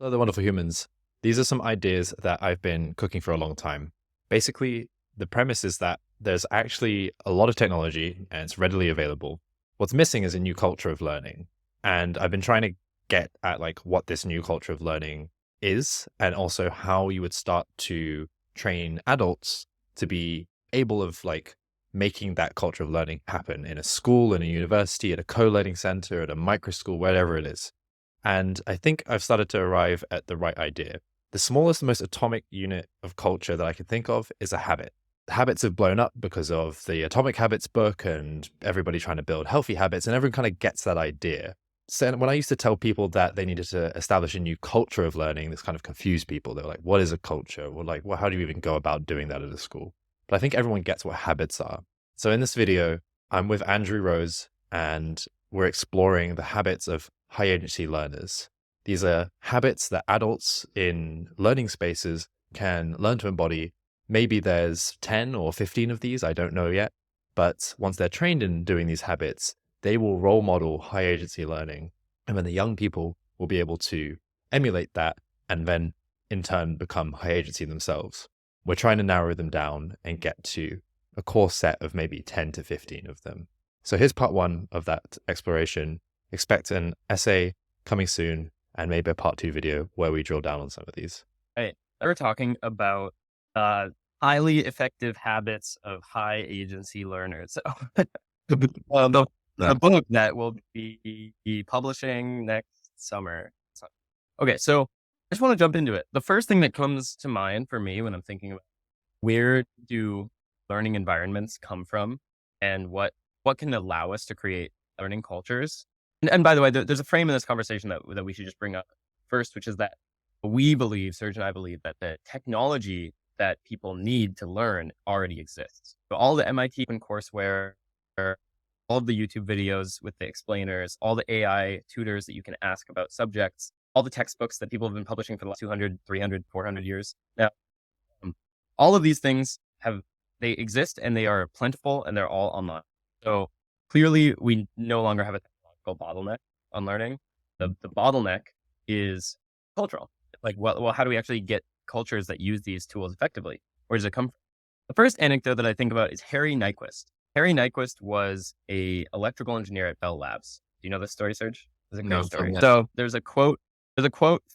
Hello, the wonderful humans. These are some ideas that I've been cooking for a long time. Basically, the premise is that there's actually a lot of technology and it's readily available. What's missing is a new culture of learning. And I've been trying to get at like what this new culture of learning is and also how you would start to train adults to be able of like making that culture of learning happen in a school, in a university, at a co-learning center, at a micro school, wherever it is. And I think I've started to arrive at the right idea. The smallest, most atomic unit of culture that I can think of is a habit. Habits have blown up because of the Atomic Habits book and everybody trying to build healthy habits, and everyone kind of gets that idea. So when I used to tell people that they needed to establish a new culture of learning, this kind of confused people. They were like, what is a culture? Or like, well, how do you even go about doing that at a school? But I think everyone gets what habits are. So in this video, I'm with Andrew Rose and we're exploring the habits of high agency learners. These are habits that adults in learning spaces can learn to embody. Maybe there's 10 or 15 of these, I don't know yet. But once they're trained in doing these habits, they will role model high agency learning. And then the young people will be able to emulate that and then in turn become high agency themselves. We're trying to narrow them down and get to a core set of maybe 10 to 15 of them. So here's part one of that exploration. Expect an essay coming soon and maybe a part two video where we drill down on some of these. Right. We're talking about highly effective habits of high agency learners. So, the book that will be publishing next summer. Okay, so I just want to jump into it. The first thing that comes to mind for me when I'm thinking about where do learning environments come from and what can allow us to create learning cultures. And by the way, there's a frame in this conversation that we should just bring up first, which is that we believe, Serj and I believe, that the technology that people need to learn already exists. So all the MIT and courseware, all of the YouTube videos with the explainers, all the AI tutors that you can ask about subjects, all the textbooks that people have been publishing for the last 200, 300, 400 years. Now, all of these things they exist and they are plentiful and they're all online. So clearly we no longer have a technological bottleneck on learning. The bottleneck is cultural. Like, well, how do we actually get cultures that use these tools effectively? Where does it come from? The first anecdote that I think about is Harry Nyquist. Harry Nyquist was a electrical engineer at Bell Labs. Do you know this story, Serj? It's a great story. So there's a quote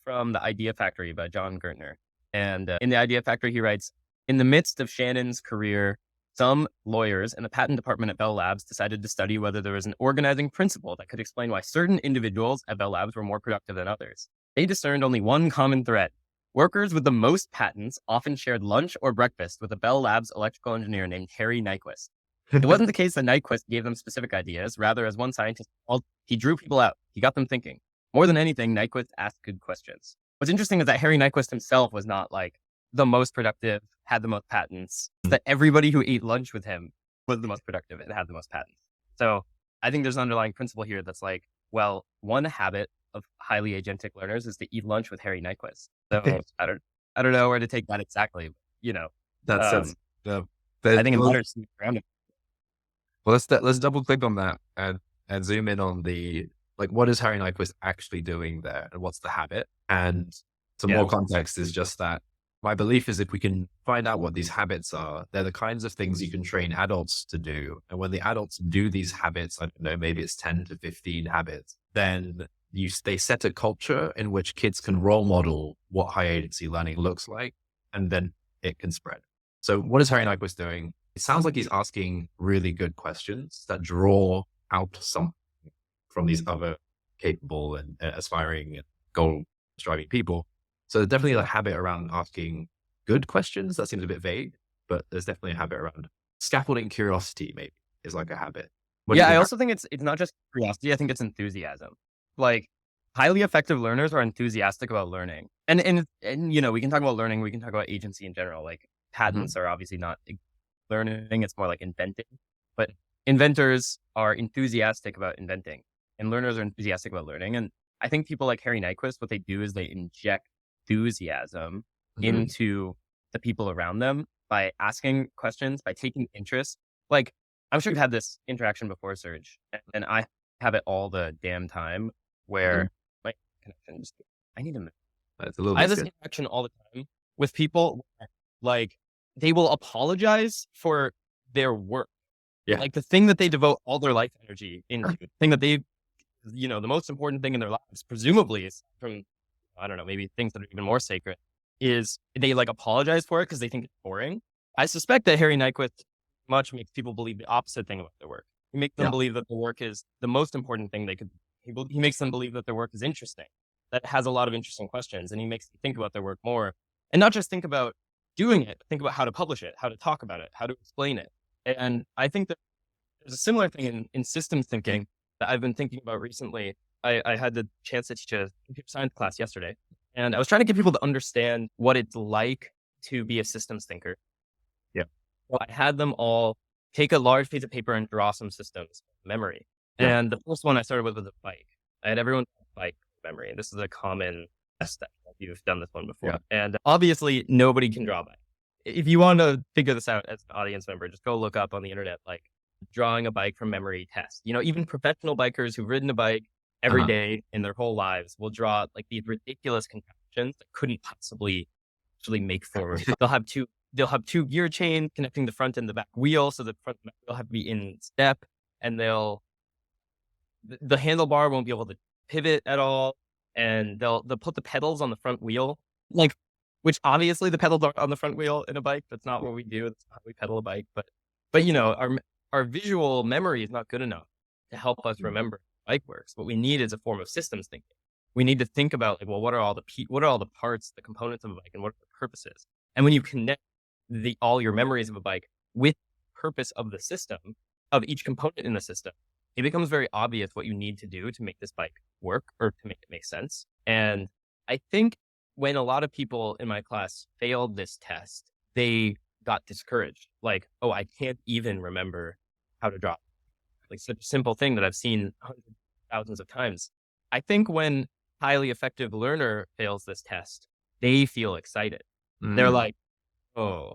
from The Idea Factory by John Gertner. And in The Idea Factory, he writes, in the midst of Shannon's career, some lawyers in the patent department at Bell Labs decided to study whether there was an organizing principle that could explain why certain individuals at Bell Labs were more productive than others. They discerned only one common thread. Workers with the most patents often shared lunch or breakfast with a Bell Labs electrical engineer named Harry Nyquist. It wasn't the case that Nyquist gave them specific ideas. Rather, as one scientist called, he drew people out. He got them thinking. More than anything, Nyquist asked good questions. What's interesting is that Harry Nyquist himself was not like the most productive, had the most patents, that everybody who ate lunch with him was the most productive and had the most patents. So I think there's an underlying principle here that's like, well, one habit of highly agentic learners is to eat lunch with Harry Nyquist. So I don't know where to take that exactly. That's I think it matters around it. Well, let's double click on that and zoom in on the what is Harry Nyquist actually doing there and what's the habit? And some more context is just that my belief is if we can find out what these habits are, they're the kinds of things you can train adults to do. And when the adults do these habits, I don't know, maybe it's 10 to 15 habits, then they set a culture in which kids can role model what high agency learning looks like, and then it can spread. So what is Harry Nyquist doing? It sounds like he's asking really good questions that draw out something from these other capable and aspiring and goal-striving people. So there's definitely a habit around asking good questions. That seems a bit vague, but there's definitely a habit around scaffolding curiosity, maybe, is like a habit. I also think it's not just curiosity. I think it's enthusiasm. Like, highly effective learners are enthusiastic about learning. And we can talk about learning. We can talk about agency in general. Like, patents are obviously not learning. It's more like inventing. But inventors are enthusiastic about inventing. And learners are enthusiastic about learning. And I think people like Harry Nyquist, what they do is they inject enthusiasm into the people around them by asking questions, by taking interest. Like, I'm sure you've had this interaction before, Serj, and I have it all the damn time where my connection I need to move. It's a little I have bit this good. interaction all the time with people. Like, they will apologize for their work. Yeah. Like the thing that they devote all their life energy into, the thing that they, the most important thing in their lives, presumably, is from, I don't know, maybe things that are even more sacred, is they like apologize for it because they think it's boring. I suspect that Harry Nyquist much makes people believe the opposite thing about their work. He makes them Yeah. believe that the work is the most important thing they could. He makes them believe that their work is interesting, that it has a lot of interesting questions, and he makes them think about their work more, and not just think about doing it, but think about how to publish it, how to talk about it, how to explain it. And I think that there's a similar thing in systems thinking that I've been thinking about recently. I had the chance to teach a computer science class yesterday, and I was trying to get people to understand what it's like to be a systems thinker. Yeah. Well, I had them all take a large piece of paper and draw some systems from memory. Yeah. And the first one I started with was a bike. I had everyone draw a bike from memory. This is a common test that you've done this one before. Yeah. And obviously nobody can draw a bike. If you want to figure this out as an audience member, just go look up on the internet, like drawing a bike from memory test. Even professional bikers who've ridden a bike every day in their whole lives will draw like these ridiculous contraptions that couldn't possibly actually make forward. They'll have two gear chains connecting the front and the back wheel, so the front and back wheel have to be in step, and the handlebar won't be able to pivot at all, and they'll put the pedals on the front wheel, like, which obviously the pedals aren't on the front wheel in a bike. That's not what we do. That's not how we pedal a bike. But our visual memory is not good enough to help us remember how bike works. What we need is a form of systems thinking. We need to think about, like, well, what are all the parts, the components of a bike, and what are the purposes? And when you connect all your memories of a bike with the purpose of the system, of each component in the system, it becomes very obvious what you need to do to make this bike work or to make it make sense. And I think when a lot of people in my class failed this test, they got discouraged. Like, oh, I can't even remember how to draw. Like, such a simple thing that I've seen hundreds, thousands of times. I think when highly effective learner fails this test, they feel excited. They're like, oh,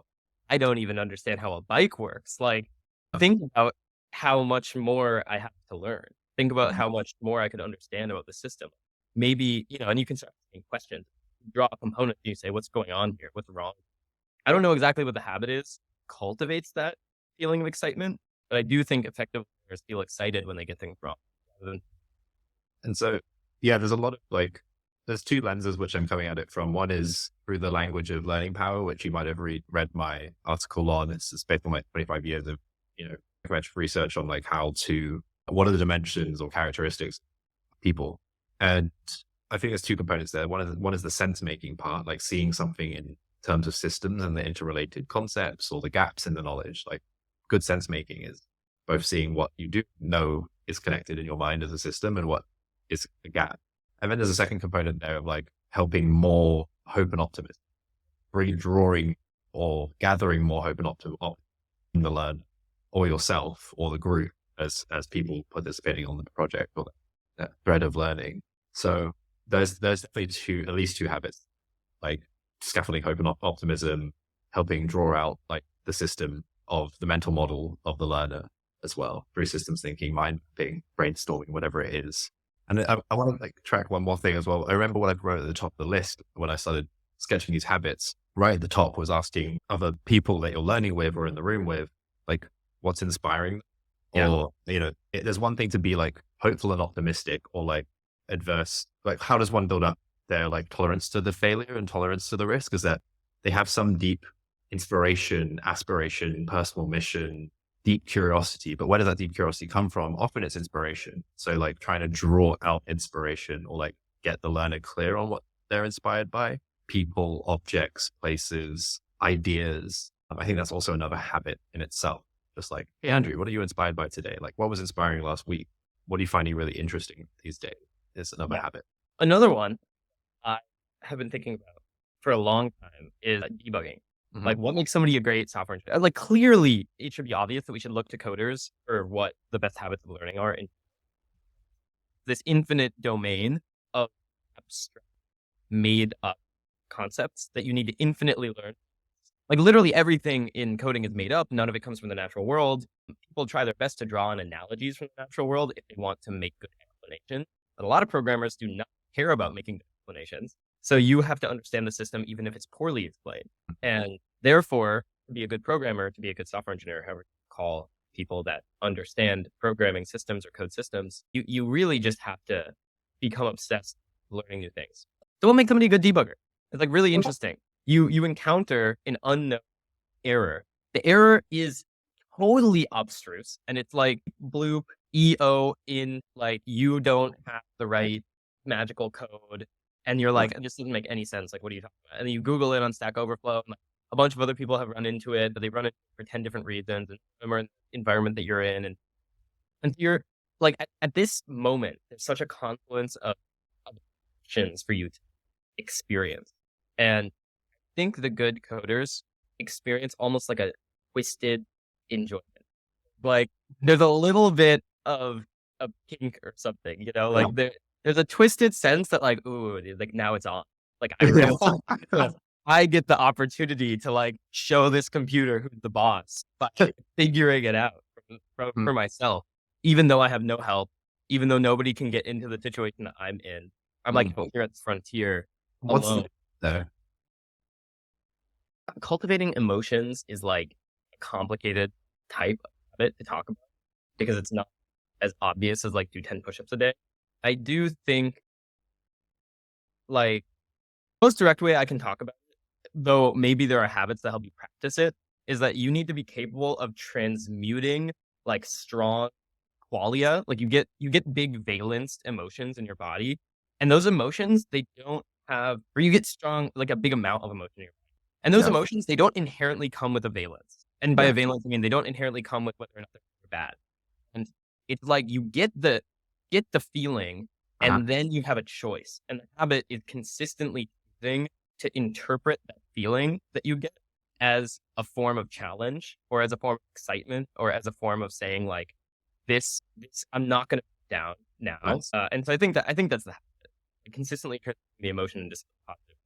I don't even understand how a bike works. Like, think about how much more I have to learn. Think about how much more I could understand about the system. Maybe, and you can start asking questions. Draw a component and you say, what's going on here? What's wrong? I don't know exactly what the habit is cultivates that feeling of excitement, but I do think effective learners feel excited when they get things wrong. And so, yeah, there's a lot of there's two lenses which I'm coming at it from. One is through the language of learning power, which you might have read my article on. It's based on my 25 years of, research on what are the dimensions or characteristics of people. And I think there's two components there. One is the sense making part, like seeing something in terms of systems and the interrelated concepts or the gaps in the knowledge. Like, good sense making is both seeing what you do know is connected in your mind as a system and what is a gap. And then there's a second component there of helping more hope and optimism, redrawing or gathering more hope and optimism in the learner or yourself or the group as people participating on the project or that thread of learning. So there's definitely at least two habits, like scaffolding hope and optimism, helping draw out the system of the mental model of the learner as well through systems thinking, mind mapping, brainstorming, whatever it is. And I want to track one more thing as well. I remember what I wrote at the top of the list when I started sketching these habits. Right at the top was asking other people that you're learning with or in the room with, what's inspiring. Yeah. Or, there's one thing to be hopeful and optimistic or adverse. How does one build up their tolerance to the failure and tolerance to the risk? Is that they have some deep inspiration, aspiration, personal mission, deep curiosity. But where does that deep curiosity come from? Often it's inspiration. So trying to draw out inspiration or get the learner clear on what they're inspired by, people, objects, places, ideas. I think that's also another habit in itself. Just hey, Andrew, what are you inspired by today? What was inspiring last week? What are you finding really interesting these days? Is another habit. Another one I have been thinking about for a long time is debugging. Mm-hmm. What makes somebody a great software engineer? Clearly, it should be obvious that we should look to coders for what the best habits of learning are in this infinite domain of abstract, made up concepts that you need to infinitely learn. Literally everything in coding is made up. None of it comes from the natural world. People try their best to draw on analogies from the natural world if they want to make good explanations. But a lot of programmers do not care about making good explanations. So you have to understand the system, even if it's poorly explained. And therefore, to be a good programmer, to be a good software engineer, however you call people that understand programming systems or code systems, you really just have to become obsessed with learning new things. So what makes somebody a good debugger? It's like really interesting. You encounter an unknown error. The error is totally abstruse, and it's like bloop EO in like you don't have the right magical code, and you're like, it just doesn't make any sense. Like, what are you talking about? And then you Google it on Stack Overflow, and like, a bunch of other people have run into it, but they run it for 10 different reasons, and some are in the environment that you're in, and you're like at this moment, there's such a confluence of options for you to experience, and I think the good coders experience almost like a twisted enjoyment. Like there's a little bit of a kink or something, like there's a twisted sense that like, ooh, like now it's on. Like I really I get the opportunity to like show this computer who's the boss by figuring it out for myself, even though I have no help, even though nobody can get into the situation that I'm in. I'm like here at the frontier alone. There? Cultivating emotions is like a complicated type of habit to talk about because it's not as obvious as like do 10 push-ups a day. I do think like most direct way I can talk about it, though maybe there are habits that help you practice it, is that you need to be capable of transmuting like strong qualia. Like you get big valenced emotions in your body, and those emotions, they don't have, or you get strong, like a big amount of emotion in your body. And those emotions, they don't inherently come with a valence. And by a valence, I mean, they don't inherently come with whether or not they're bad. And it's like you get the feeling, and then you have a choice. And the habit is consistently choosing to interpret that feeling that you get as a form of challenge, or as a form of excitement, or as a form of saying like, this I'm not going to put down now. Nice. And so I think that's the habit. Consistently turning the emotion into positive.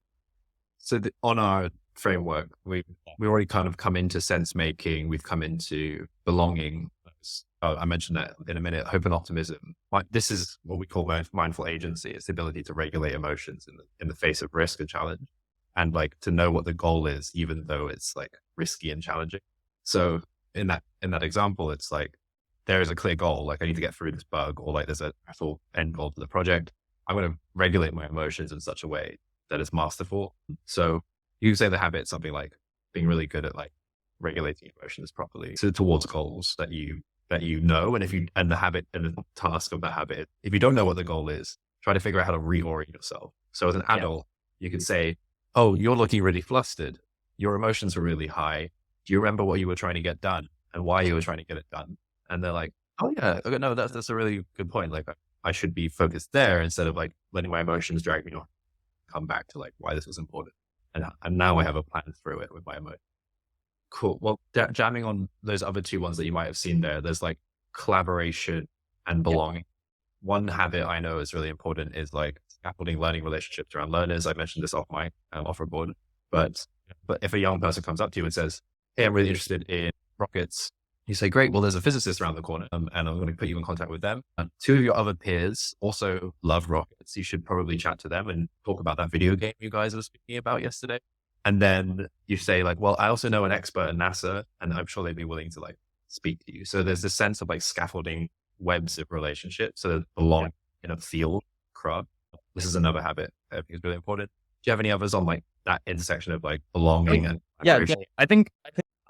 So on our framework, we already kind of come into sense making. We've come into belonging. I mentioned that in a minute. Hope and optimism. This is what we call mindful agency. It's the ability to regulate emotions in the face of risk and challenge, and like to know what the goal is, even though it's like risky and challenging. So in that example, it's like there is a clear goal. Like I need to get through this bug, or like there's a actual end goal to the project. I'm going to regulate my emotions in such a way that it's masterful. So you say the habit, something like being really good at like regulating emotions properly towards goals that you know. And the habit and the task of the habit, if you don't know what the goal is, try to figure out how to reorient yourself. So as an adult, you could say, oh, you're looking really flustered. Your emotions are really high. Do you remember what you were trying to get done and why you were trying to get it done? And they're like, oh yeah, okay, no, that's a really good point. Like I should be focused there instead of like letting my emotions drag me on. Come back to like why this was important. And now I have a plan through it with my emotions. Cool. Well, jamming on those other two ones that you might have seen there's like collaboration and belonging. One habit I know is really important is like scaffolding learning relationships around learners. I mentioned this off my offer board, but if a young person comes up to you and says, hey, I'm really interested in rockets, you say, great, well, there's a physicist around the corner and I'm going to put you in contact with them. And two of your other peers also love rockets. You should probably chat to them and talk about that video game you guys were speaking about yesterday. And then you say like, well, I also know an expert at NASA and I'm sure they'd be willing to like speak to you. So there's this sense of like scaffolding webs of relationships. So there's belonging in a field, crowd. This is another habit I think is really important. Do you have any others on like that intersection of like belonging and I think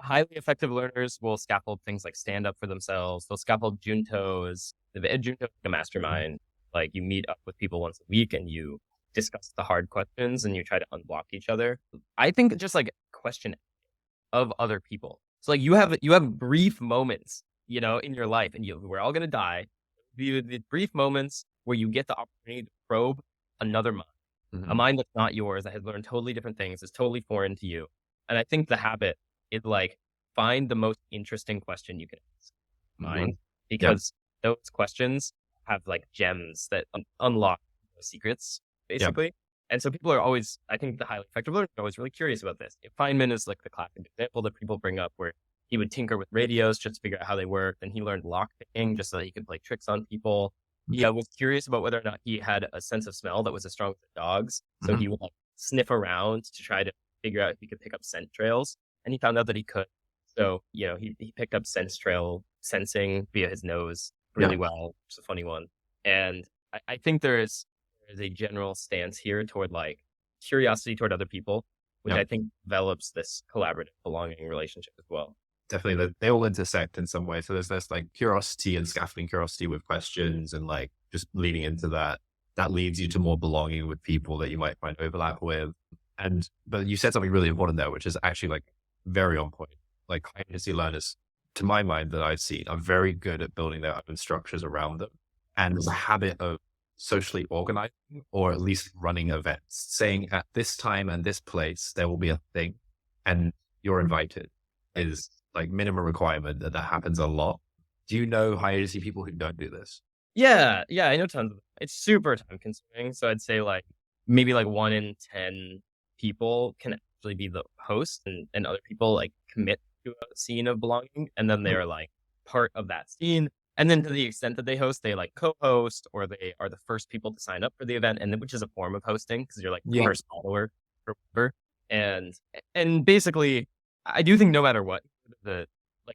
highly effective learners will scaffold things like stand up for themselves. They'll scaffold juntos. Junto is a mastermind. Like you meet up with people once a week and you discuss the hard questions and you try to unblock each other. I think just like question of other people. So like you have brief moments, in your life, and we're all going to die. The brief moments where you get the opportunity to probe another mind, a mind that's not yours, that has learned totally different things, is totally foreign to you. And I think the habit is like find the most interesting question you can ask mind, because those questions have like gems that unlock secrets, basically. And so people are always, I think the highly effective learners are always really curious about this. Feynman is like the classic example that people bring up, where he would tinker with radios just to figure out how they worked, and he learned lockpicking just so that he could play tricks on people. was curious about whether or not he had a sense of smell that was as strong as a dog's. So he would like sniff around to try to figure out if he could pick up scent trails, and he found out that he could. So, he picked up sense trail sensing via his nose really well. It's a funny one. And I think there's a general stance here toward like curiosity toward other people, which I think develops this collaborative belonging relationship as well. Definitely, they all intersect in some way. So there's this like curiosity and scaffolding curiosity with questions and like just leaning into that. That leads you to more belonging with people that you might find overlap with. But you said something really important there, which is actually like very on point. Like high agency learners, to my mind that I've seen, are very good at building their own structures around them. And there's a habit of socially organizing or at least running events, saying at this time and this place, there will be a thing and you're invited is like minimum requirement that happens a lot. Do you know high agency people who don't do this? Yeah, I know tons of them. It's super time consuming. So I'd say like maybe like 1 in 10 people can actually be the host and other people like commit to a scene of belonging. And then they're like part of that scene. And then to the extent that they host, they like co-host or they are the first people to sign up for the event. And which is a form of hosting because you're like the first follower or whatever. And basically, I do think no matter what, the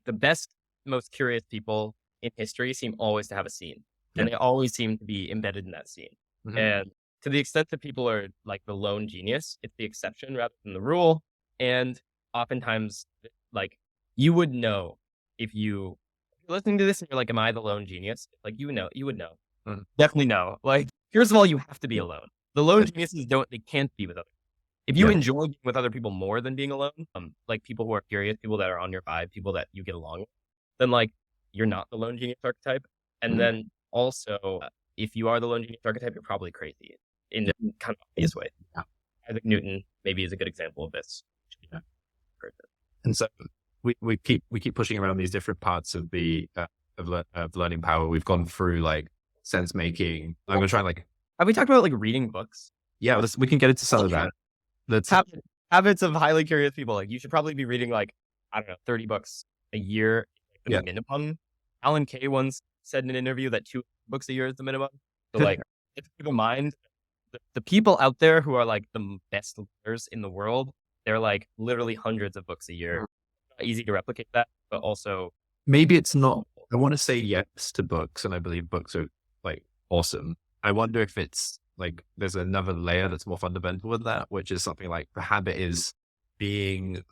best, most curious people in history seem always to have a scene. And they always seem to be embedded in that scene. And to the extent that people are like the lone genius, it's the exception rather than the rule. And oftentimes, like, you would know if you're listening to this and you're like, am I the lone genius? Like, you would know. Definitely know. Like, first of all, you have to be alone. The lone geniuses they can't be with others. If you enjoy being with other people more than being alone, like people who are curious, people that are on your vibe, people that you get along with, then like, you're not the lone genius archetype. And then also, if you are the lone genius archetype, you're probably crazy in kind of obvious way. Isaac Newton maybe is a good example of this. And so we keep pushing around these different parts of the of learning power. We've gone through like sense making. I'm gonna try like. Have we talked about like reading books? Yeah, we can get into some of that. Habits of highly curious people. Like you should probably be reading like, I don't know, 30 books a year, like the minimum. Alan Kay once said in an interview that 2 books a year is the minimum. So like, keep in mind, the people out there who are like the best learners in the world, they're like literally hundreds of books a year. Not easy to replicate that, but also maybe it's not. I want to say yes to books, and I believe books are like awesome. I wonder if it's like there's another layer that's more fundamental than that, which is something like the habit is having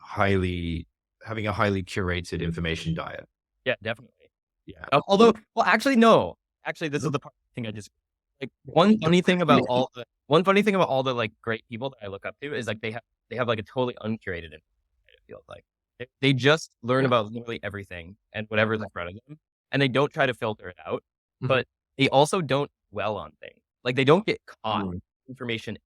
a highly curated information diet. Yeah, definitely. Yeah. Although, well, actually, no. Actually, this is the part I think I just like one funny thing about all the like great people that I look up to is like they have like a totally uncurated information. It feels like they just learn about literally everything and whatever's in front of them, and they don't try to filter it out. But they also don't dwell on things. Like they don't get caught. Information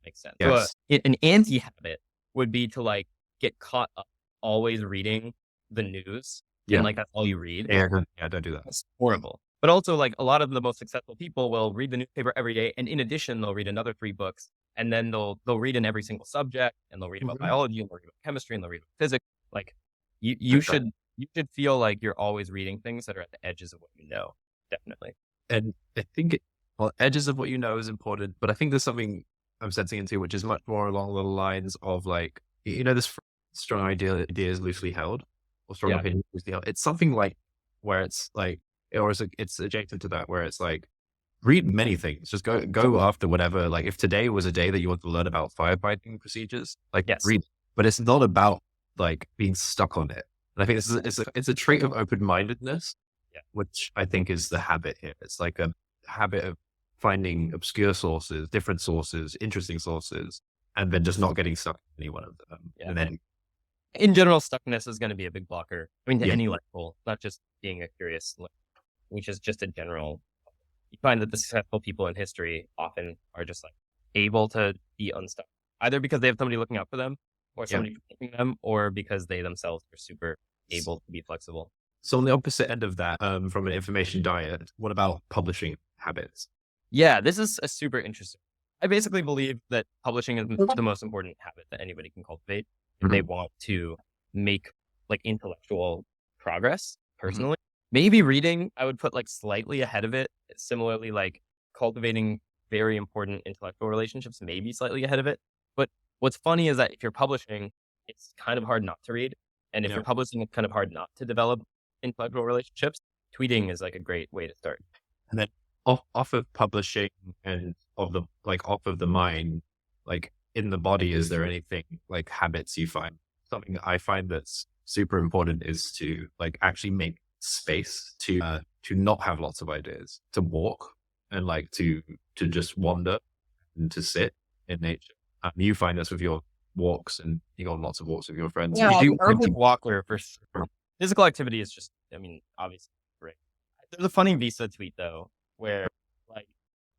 makes sense. Yes. So an anti-habit would be to like get caught up always reading the news. And like that's all you read. Yeah, don't do that. It's horrible. But also like a lot of the most successful people will read the newspaper every day. And in addition, they'll read another 3 books. And then they'll read in every single subject and they'll read about biology and they'll read about chemistry and they'll read about physics. Like you should feel like you're always reading things that are at the edges of what you know. Definitely. And I think edges of what you know is important, but I think there's something I'm sensing into, which is much more along the lines of like, this strong idea is loosely held or strong opinion is loosely held. It's something like where it's like, or it's adjacent to that, where it's like, read many things, just go after whatever. Like if today was a day that you want to learn about firefighting procedures, like read, but it's not about like being stuck on it. And I think it's a trait of open-mindedness, which I think is the habit here. It's like a habit of finding obscure sources, different sources, interesting sources, and then just not getting stuck in any one of them. And then in general, stuckness is going to be a big blocker. I mean, to any level, not just being a curious, which is just a general. You find that the successful people in history often are just like able to be unstuck, either because they have somebody looking out for them or somebody protecting them, or because they themselves are super able to be flexible. So on the opposite end of that, from an information diet, what about publishing habits? Yeah, this is a super interesting. I basically believe that publishing is the most important habit that anybody can cultivate if they want to make like intellectual progress personally. Maybe reading, I would put like slightly ahead of it. Similarly, like cultivating very important intellectual relationships, maybe slightly ahead of it. But what's funny is that if you're publishing, it's kind of hard not to read. And if you're publishing, it's kind of hard not to develop intellectual relationships. Tweeting is like a great way to start. And then off of publishing and off of the mind, like in the body, is there anything like habits you find? Something I find that's super important is to like actually make space to not have lots of ideas, to walk and like to just wander and to sit in nature. You find this with your walks, and you go on lots of walks with your friends. Yeah, You do urban walker for sure. Physical activity is just, I mean, obviously great. There's a funny Visa tweet though, where like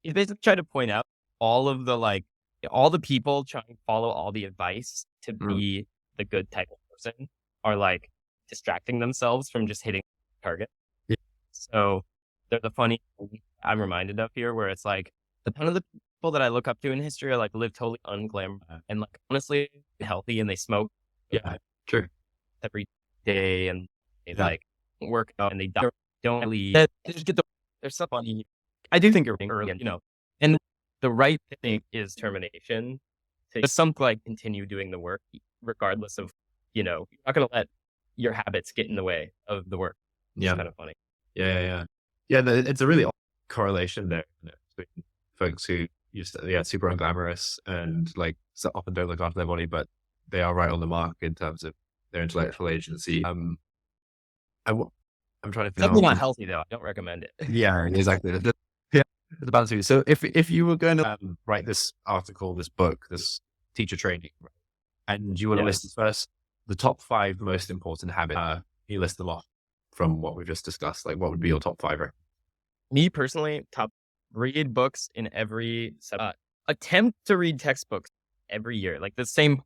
he basically tried to point out all the people trying to follow all the advice to be the good type of person are like distracting themselves from just hitting the target. Yeah. So there's a funny thing I'm reminded of here where it's like a ton of the people that I look up to in history are like live totally unglamorous and like honestly healthy, and they smoke true every day, and they like work out, and they don't really they just get there's so funny. I do think you're early, and the right thing is termination. To some like continue doing the work regardless of, you're not going to let your habits get in the way of the work. It's kind of funny. Yeah. It's a really correlation there between folks who super unglamorous and like so often don't look after their body, but they are right on the mark in terms of their intellectual agency. I'm trying to think. Definitely not healthy though. I don't recommend it. Yeah, exactly. The balance. So if you were going to write this article, this book, this teacher training, right, and you want to list first the top 5 most important habits, you list them off from what we've just discussed. Like, what would be your top 5? Right? Me personally, read books in every attempt to read textbooks every year. Like the same,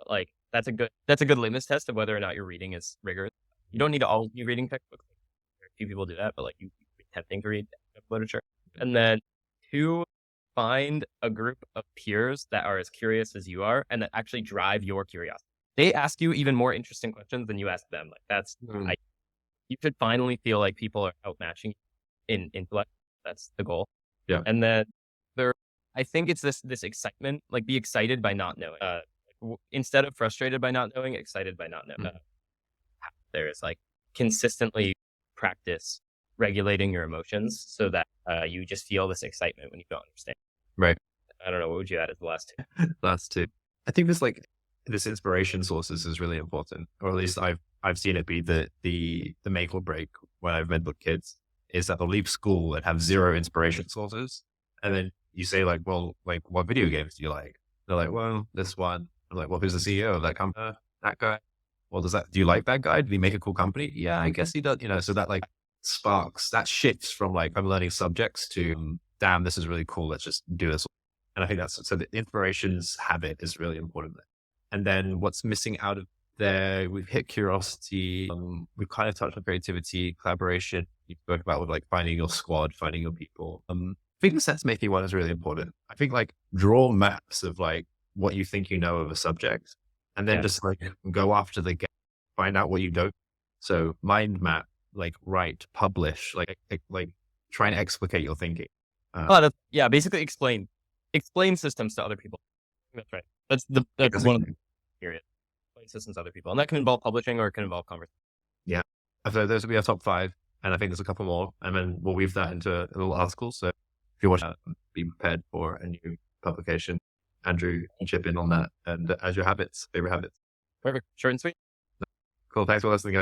like that's a good litmus test of whether or not your reading is rigorous. You don't need to always be reading textbooks. Very few people do that, but like you attempting to read literature. And then 2, find a group of peers that are as curious as you are and that actually drive your curiosity. They ask you even more interesting questions than you ask them. Like that's, you should finally feel like people are outmatching in intellect. That's the goal. Yeah. And then I think it's this excitement, like be excited by not knowing. Instead of frustrated by not knowing, excited by not knowing. There is like consistently practice regulating your emotions so that you just feel this excitement when you don't understand. Right. I don't know. What would you add as the last 2? I think this inspiration sources is really important, or at least I've seen it be the make or break when I've mentored kids, is that they'll leave school and have 0 inspiration sources. And then you say like, well, like what video games do you like? They're like, well, this one. I'm like, well, who's the CEO of that company? That guy. Well, do you like that guy? Did he make a cool company? Yeah, I guess he does. So that like sparks, that shifts from like, I'm learning subjects to, damn, this is really cool. Let's just do this. And I think so the inspirations habit is really important. And then what's missing out of there, we've hit curiosity. We've kind of touched on creativity, collaboration. You spoke about with like finding your squad, finding your people. I think the sense making one is really important. I think like draw maps of like what you think you know of a subject, and then just like go after the gap, find out what you don't. So mind map, like write, publish, like try and explicate your thinking. Basically explain systems to other people. That's right. That's one of the period. Explain systems to other people, and that can involve publishing or it can involve conversation. Yeah. So those will be our top 5, and I think there's a couple more, and then we'll weave that into a little article. So if you want to be prepared for a new publication, Andrew, chip in on that, and as your favorite habits. Perfect. Short and sweet. Cool. Thanks for listening, guys.